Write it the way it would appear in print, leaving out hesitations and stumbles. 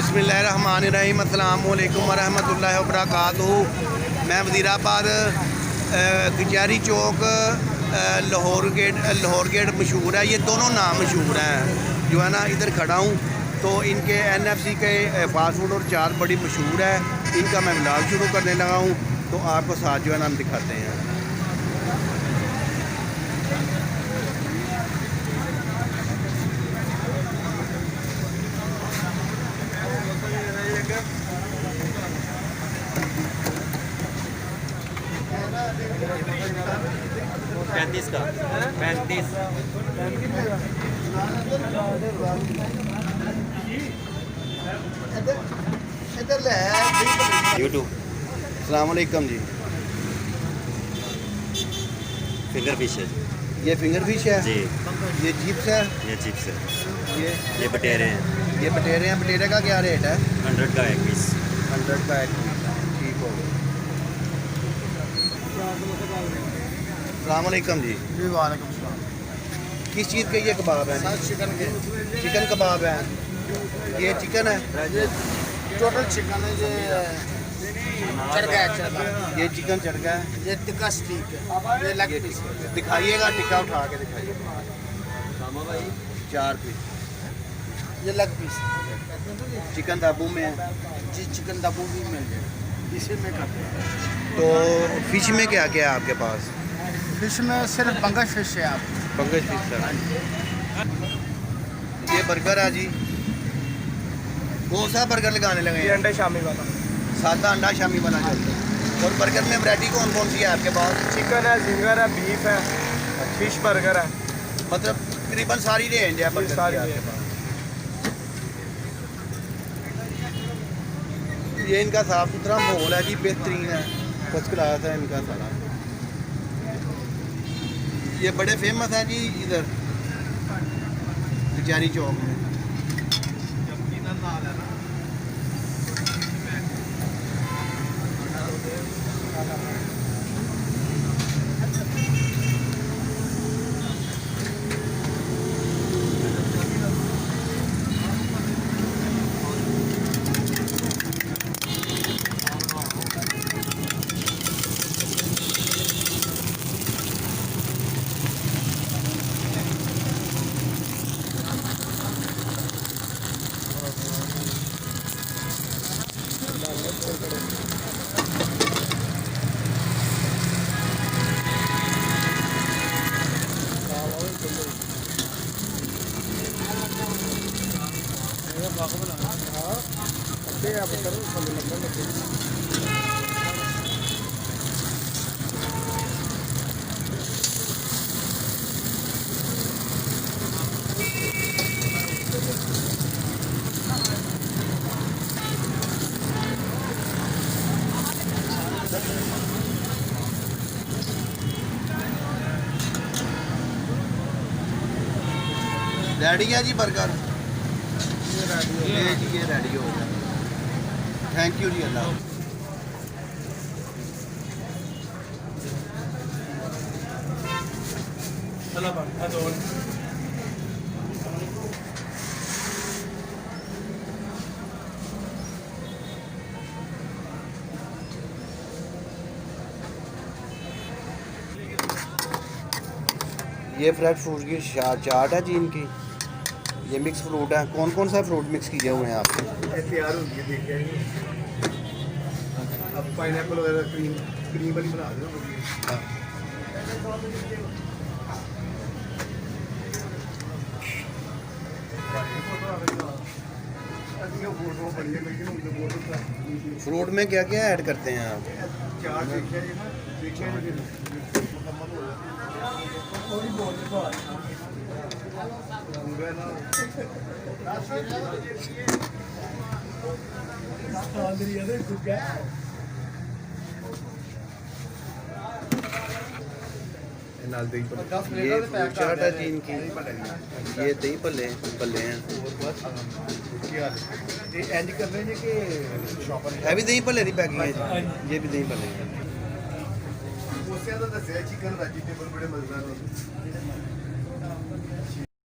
बिस्मिल्लाहिर्रहमानिर्रहीम अस्सलाम वालेकुम वरहमतुल्लाहि वबरकातुहू। मैं वज़ीराबाद कचहरी चौक लाहौर गेट मशहूर है, ये दोनों नाम मशहूर हैं। जो है ना इधर खड़ा हूँ तो इनके NFC के फास्ट फूड और चाट बड़ी मशहूर है। इनका मैं व्लॉग शुरू करने लगा हूँ तो आपको साथ जो है ना हम दिखाते हैं। पैंतीस का 35 यूट्यूब। अस्सलाम वालेकुम जी। फिंगर फिश है ये फिंगर फिश है जी, ये चिप्स है, ये चिप्स है, ये बटेरे हैं। ये बटेरे हैं। बटेरे का क्या रेट है? 100 का एक पीस। 100 का एक पीस। ठीक हो गया। अस्सलाम वालेकुम जी। जी वालेकुम सलाम। किस चीज़ के ये कबाब हैं? सर चिकन के चिकन कबाब है। ये चिकन है, ये टोटल चिकन है। ये चढ़ गया चढ़ ये चिकन चढ़ गया है। ये टिक्का स्टीक है। ये लेग पीस है। दिखाइएगा, टिक्का उठा के दिखाइए। 4 पीस ये लेग पीस है। चिकन दाबू में है। जी चिकन दाबू भी मिल जाए, इसी में करते हैं। तो फिश में क्या क्या है आपके पास? फिश में सिर्फ बंगश फिश है। आप पंकज फिश है। ये बर्गर है जी। कौन सा बर्गर लगाने लगे हैं? अंडे शामी वाला सादा अंडा शामी बना चलता है। और बर्गर में वैरायटी कौन कौन सी है आपके पास? चिकन है, जिंगर है, बीफ है, फिश बर्गर है। मतलब तकरीबन सारी रेंज है बर्गर सारी की आपके रेंज। पास। ये इनका साफ सुथरा माहौल है जी, बेहतरीन है, फर्स्ट क्लास है इनका सारा। ये बड़े फेमस हैं जी इधर कचहरी चौक में। रेडी है जी बर्गर। ये जी ये रेडी हो गया। थैंक यू जी। अल्लाह। ये फ्रेश फ्रूट की चाट है जी इनकी। ये मिक्स फ्रूट है। कौन कौन सा फ्रूट मिक्स किए हुए हैं आपने? तैयार हो गई, देखिए अब पाइनएप्पल वगैरह क्रीम वाली बना दो। फ्रूट में क्या क्या ऐड करते हैं आप? ये फ्रूट चाट है जी इनकी। ये दही भल्ले हैं। है भी दही भल्ले की पैकिंग है जी। ये भी दही भल्ले हैं। चिकन वेजिटेबल बड़े मजेदार